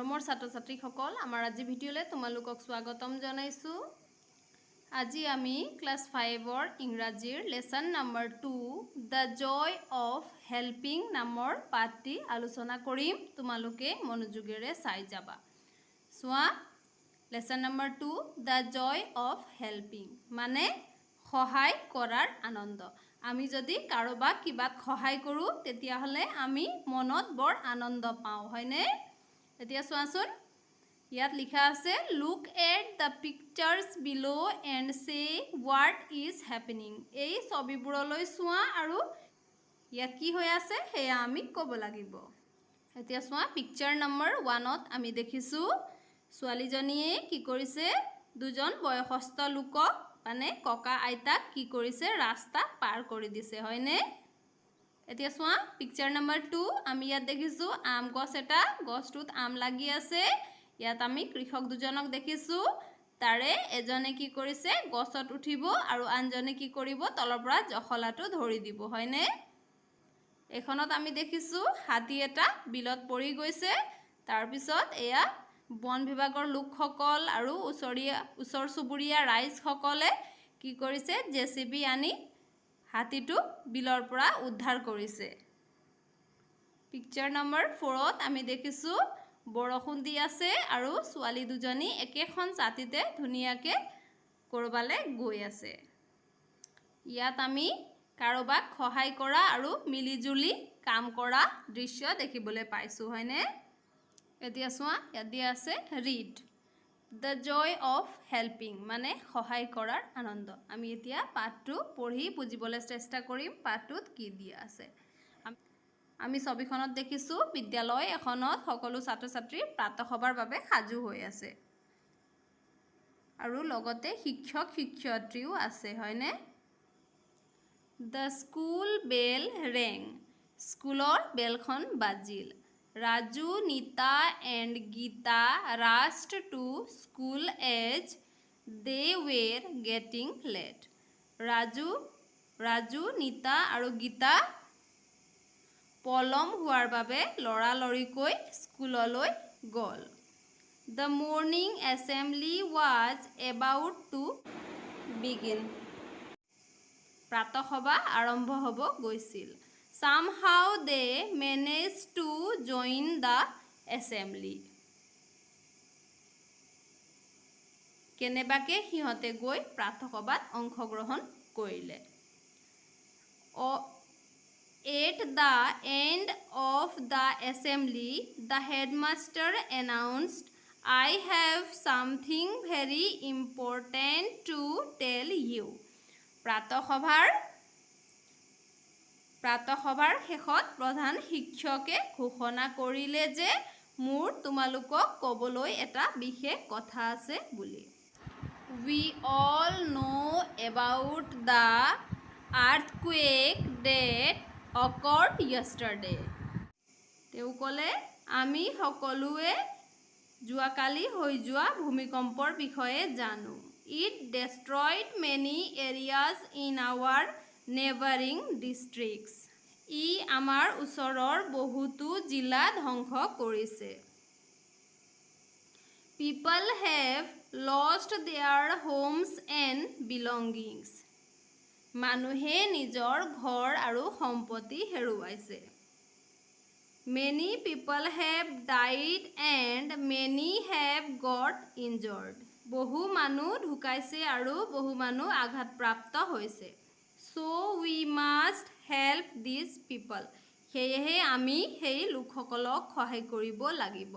মৰমৰ ছাত্ৰ-ছাত্ৰীসকল আমাৰ আজি ভিডিঅ'লে তোমালোকক স্বাগতম জনাইছো। আজি আমি ক্লাছ 5ৰ ইংৰাজীৰ lesson number 2 the joy of helping নামৰ পাঠটি আলোচনা কৰিম। তোমালোকে মনোযোগেৰে চাই যাবা। চোৱা lesson number 2 the joy of helping মানে সহায় কৰাৰ আনন্দ। আমি যদি কাৰোবাক কিবাত সহায় কৰোঁ তেতিয়াহ'লে আমি মনত বৰ আনন্দ পাওঁ হয়নে? এতিয়া চোৱাচোন ইয়াত লিখা আছে লুক এট দ্য পিকচাৰ্ছ বিলো এণ্ড সে হোৱাট ইজ হেপেনিং। এই ছবিবোৰলৈ চোৱা আৰু ইয়াত কি হৈ আছে সেয়া আমি ক'ব লাগিব। এতিয়া চোৱা পিকচাৰ নম্বৰ 1ত আমি দেখিছোঁ ছোৱালীজনীয়ে কি কৰিছে দুজন বয়সস্থ লোকক মানে ককা আইতাক কি কৰিছে ৰাস্তা পাৰ কৰি দিছে হয়নে? এতিয়া চোৱা পিকচাৰ নম্বৰ 2 আমি ইয়াত দেখিছোঁ আম গছ এটা, গছটোত আম লাগি আছে। ইয়াত আমি কৃষক দুজনক দেখিছোঁ, তাৰে এজনে কি কৰিছে গছত উঠিব আৰু আনজনে কি কৰিব তলৰ পৰা জখলাটো ধৰি দিব হয়নে? এখনত আমি দেখিছোঁ হাতী এটা বিলত পৰি গৈছে। তাৰপিছত এয়া বন বিভাগৰ লোকসকল আৰু ওচৰ চুবুৰীয়া ৰাইজসকলে কি কৰিছে JCB আনি হাতীটো বিলৰ পৰা উদ্ধাৰ কৰিছে। পিকচাৰ নম্বৰ 4ত আমি দেখিছোঁ বৰষুণ দি আছে আৰু ছোৱালী দুজনী একেখন ছাতিতে ধুনীয়াকৈ ক'ৰবালৈ গৈ আছে। ইয়াত আমি কাৰোবাক সহায় কৰা আৰু মিলিজুলি কাম কৰা দৃশ্য দেখিবলৈ পাইছোঁ হয়নে? এতিয়া চোৱা ইয়াত দিয়া আছে read the joy of helping মানে সহায় কৰাৰ আনন্দ। আমি এতিয়া পাঠটো পঢ়ি বুজিবলৈ চেষ্টা কৰিম পাঠটোত কি দিয়া আছে। আমি ছবিখনত দেখিছোঁ বিদ্যালয় এখনত সকলো ছাত্ৰ ছাত্ৰী প্ৰাতঃসভাৰ বাবে সাজু হৈ আছে আৰু লগতে শিক্ষক শিক্ষয়িত্ৰীও আছে হয়নে? দ্য স্কুল বেল ৰেং স্কুলৰ বেলখন বাজিল। Raju Nita and Gita rushed to school as they were getting late. Raju Nita আৰু গীতা পলম হোৱাৰ বাবে লৰালৰিকৈ স্কুললৈ গ'ল। The morning assembly was about to begin প্ৰাতঃসভা আৰম্ভ হ'ব গৈছিল। Somehow they managed to join the assembly কেনেবাকে সিহঁতে গৈ প্ৰাতঃসভাত অংশগ্ৰহণ কৰিলে। At the end of the assembly the headmaster announced, I have something very important to tell you. প্ৰাতঃসভাৰ শেষত প্ৰধান শিক্ষকে ঘোষণা কৰিলে যে মোৰ তোমালোকক ক'বলৈ এটা বিশেষ কথা আছে বুলি। We all know about the earthquake that occurred yesterday. তেওঁ ক'লে আমি সকলোৱে যোৱাকালি হৈ যোৱা ভূমিকম্পৰ বিষয়ে জানো। It destroyed many areas in our neighboring districts. ই আমাৰ ওচৰৰ বহুতো জিলা ধ্বংস কৰিছে। People have lost their homes and belongings. মানুহে নিজৰ ঘৰ আৰু সম্পত্তি হেৰুৱাইছে। Many people have died and many have got injured. বহু মানুহ ঢুকাইছে আৰু বহু মানুহ আঘাতপ্ৰাপ্ত হৈছে। So we must help these people. সেয়েহে আমি সেই লোকসকলক সহায় কৰিব লাগিব।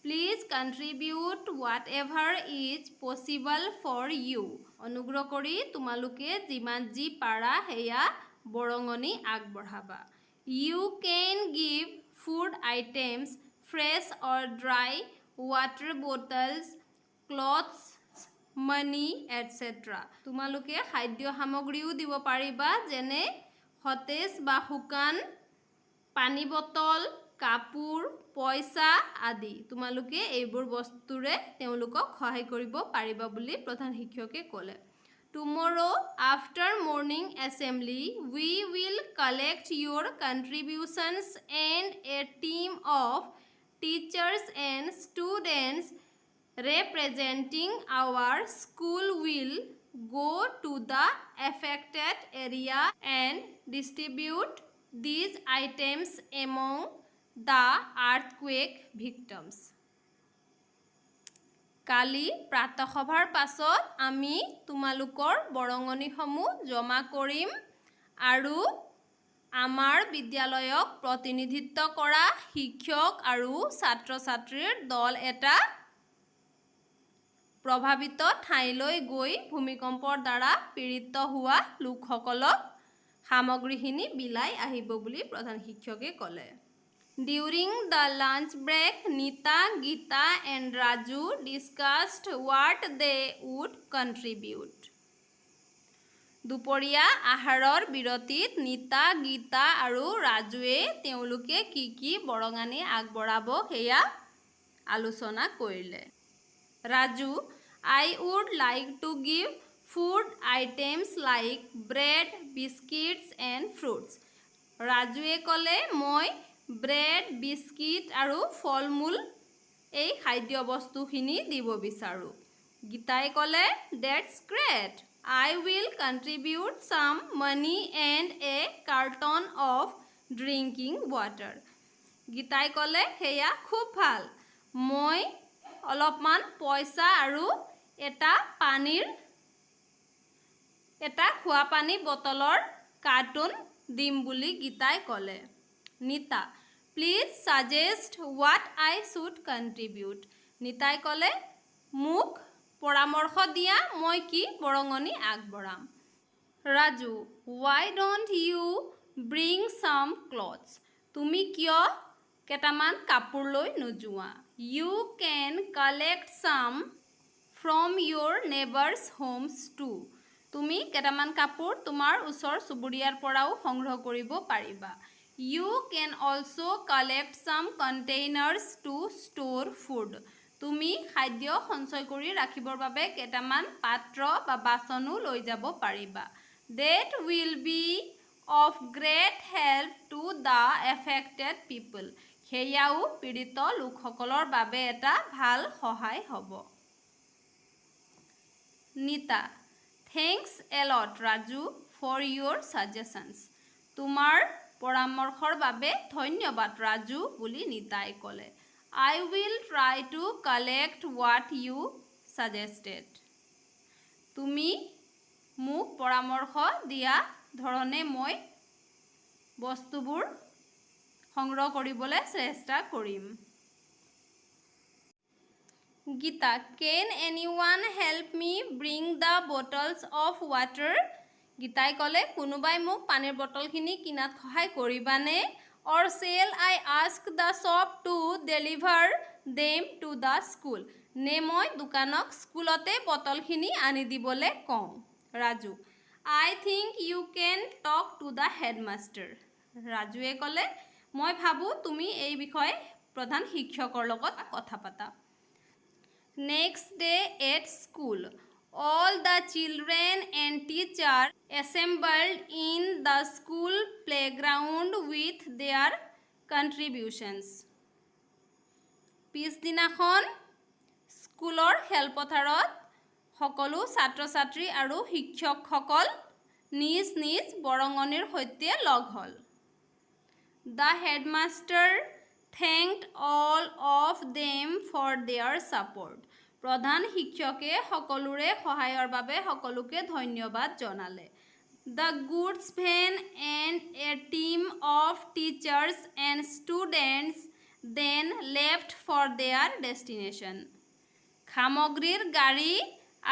Please contribute whatever is possible for you. অনুগ্ৰহ কৰি তোমালোকে যিমান যি পাৰা সেয়া বৰঙণি আগবঢ়াবা। You can give food items, fresh or dry, water bottles, clothes, money, etc. তোমালোকে খাদ্য সামগ্ৰীও দিব পাৰিবা যেনে সতেজ বা শুকান পানী বটল, কাপোৰ, পইচা আদি। তোমালোকে এইবোৰ বস্তুৰে তেওঁলোকক সহায় কৰিব পাৰিবা বুলি প্ৰধান শিক্ষকে ক'লে। Tomorrow after morning assembly we will collect your contributions and a team of teachers and students representing our school will go to the affected area and distribute these items among the earthquake victims. কালি প্ৰাতঃসভাৰ পাছত আমি তোমালোকৰ বৰঙনিসমূহ জমা কৰিম আৰু আমাৰ বিদ্যালয়ক প্ৰতিনিধিত্ব কৰা শিক্ষক আৰু ছাত্ৰ-ছাত্ৰীৰ দল এটা প্ৰভাৱিত ঠাইলৈ গৈ ভূমিকম্পৰ দ্বাৰা পীড়িত হোৱা লোকসকলক সামগ্ৰীখিনি বিলাই আহিব বুলি প্ৰধান শিক্ষকে ক'লে। During the lunch break, Nita, Geeta and Raju discussed what they would contribute. দুপৰীয়া আহাৰৰ বিৰতিত নিতা, গীতা আৰু ৰাজুৱে তেওঁলোকে কি বৰঙানি আগবঢ়াব সেয়া আলোচনা কৰিলে। Raju, I would like to give food items like bread, biscuits and fruits. ৰাজুৱে ক'লে মই ব্ৰেড, বিস্কিট আৰু ফল-মূল এই খাদ্য বস্তুখিনি দিব বিচাৰোঁ। গীতাই ক'লে That's great. I will contribute some money and a carton of drinking water. গীতাই ক'লে সেয়া খুব ভাল। মই অলপমান পইচা আৰু এটা খোৱা পানী বটলৰ কাৰ্টুন দিম বুলি গীতাই ক'লে। নিতা, Please suggest what I should contribute. Nitai ক'লে মোক পৰামৰ্শ দিয়া মই কি বৰঙনি আগবঢ়াম। Raju, Why don't you bring some clothes? তুমি কিয় কেইটামান কাপোৰ লৈ নোযোৱা? You can collect some from your neighbors' homes too. তুমি কেইটামান কাপোৰ তোমাৰ ওচৰ চুবুৰীয়াৰ পৰাও সংগ্ৰহ কৰিব পাৰিবা। You can also collect some containers to store food. তুমি খাদ্য সঞ্চয় কৰি ৰাখিবৰ বাবে কেইটামান পাত্ৰ বা বাচনো লৈ যাব পাৰিবা। That will be of great help to the affected people. সেয়াও পীড়িত লোকসকলৰ বাবে এটা ভাল সহায় হ'ব। নিতা, Thanks a lot, Raju, for your suggestions. তোমাৰ পৰামৰ্শৰ বাবে ধন্যবাদ ৰাজু বুলি নিতাই ক'লে। I will try to collect what you suggested. তুমি মোক পৰামৰ্শ দিয়া ধৰণে মই বস্তুবোৰ সংগ্ৰহ কৰিবলৈ চেষ্টা কৰিম। Gita, Can anyone help me bring the bottles of water? গীতাই ক'লে কোনোবাই মোক পানীৰ বটলখিনি কিনাত সহায় কৰিবানে? Or shall I ask the shop to deliver them to the school? নে মই দোকানক স্কুলতে বটলখিনি আনি দিবলৈ কওঁ? Raju, I think you can talk to the headmaster. ৰাজুৱে ক'লে মই ভাবোঁ তুমি এই বিষয়ে প্ৰধান শিক্ষকৰ লগত কথা পাতা। Next day at school, all the children and teachers assembled in the school playground with their contributions. পিছদিনাখন স্কুলৰ খেলপথাৰত সকলো ছাত্ৰ-ছাত্ৰী আৰু শিক্ষকসকল নিজ নিজ বৰঙনিৰ সৈতে লগ হ'ল। The headmaster thanked all of them for their support. প্ৰধান শিক্ষকে সকলোৰে সহায়ৰ বাবে সকলোকে ধন্যবাদ জনালে। The goods van and a team of teachers and students then left for their destination. সামগ্ৰীৰ গাড়ী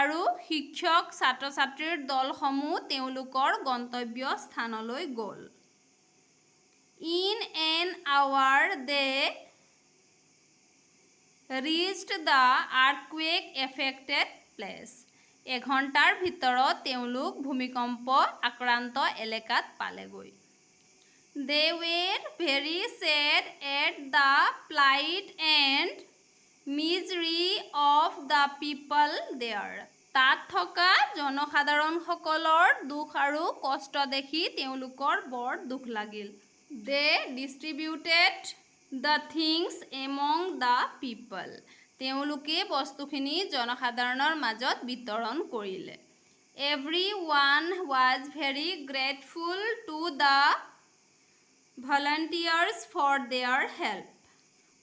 আৰু শিক্ষক ছাত্ৰ-ছাত্ৰীৰ দলসমূহ তেওঁলোকৰ গন্তব্য স্থানলৈ গ'ল। In an hour they reached the earthquake affected place. এঘণ্টাৰ ভিতৰত তেওঁলোক ভূমিকম্প আক্ৰান্ত এলেকাত পালেগৈ। They were very sad at the plight and misery of the people there. তাত থকা জনসাধাৰণসকলৰ দুখ আৰু কষ্ট দেখি তেওঁলোকৰ বৰ দুখ লাগিল। They distributed the things among the people. তেওঁলোকে বস্তুখিনি জনসাধাৰণৰ মাজত বিতৰণ কৰিলে. Everyone was very grateful to the volunteers for their help.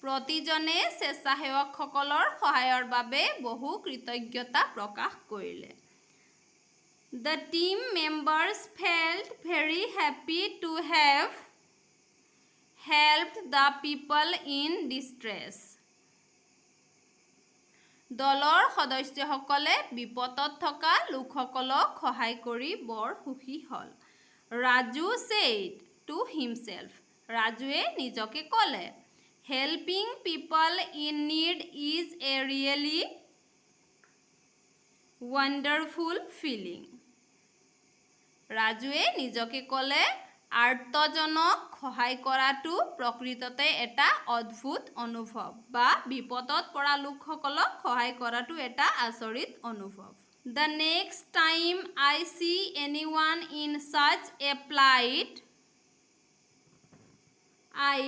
প্ৰতিজনে স্বেচ্ছাসেৱকসকলৰ সহায়ৰ বাবে বহু কৃতজ্ঞতা প্ৰকাশ কৰিলে. The team members felt very happy to have helped the people in distress. দলৰ সদস্যসকলে বিপদত থকা লোকসকলক সহায় কৰি বৰ সুখী হ'ল. Raju said to himself. ৰাজুৱে নিজকে ক'লে, helping people in need is a really wonderful feeling. ৰাজুৱে নিজকে ক'লে, আৰ্তজনক সহায় কৰাটো প্ৰকৃততে এটা অদ্ভুত অনুভৱ বা বিপদত পৰা লোকসকলক সহায় কৰাটো এটা আচৰিত অনুভৱ. The next time I see anyone in such a plight, I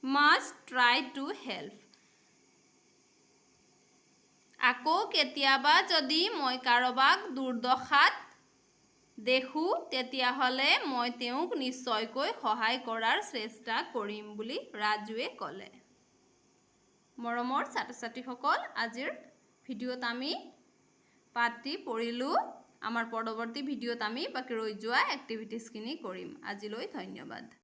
must try to help. আকৌ কেতিয়াবা যদি মই কাৰোবাক দুৰ্দশাত দেখো তেতিয়াহ'লে মই তেওঁক নিশ্চয়কৈ সহায় কৰাৰ চেষ্টা কৰিম বুলি ৰাজুৱে ক'লে. মৰমৰ ছাত্ৰ ছাত্ৰীসকল, আজিৰ ভিডিঅ'ত আমি পাঠটি পঢ়িলোঁ. আমাৰ পৰৱৰ্তী ভিডিঅ'ত আমি বাকী ৰৈ যোৱা এক্টিভিটিজখিনি কৰিম. আজিলৈ ধন্যবাদ.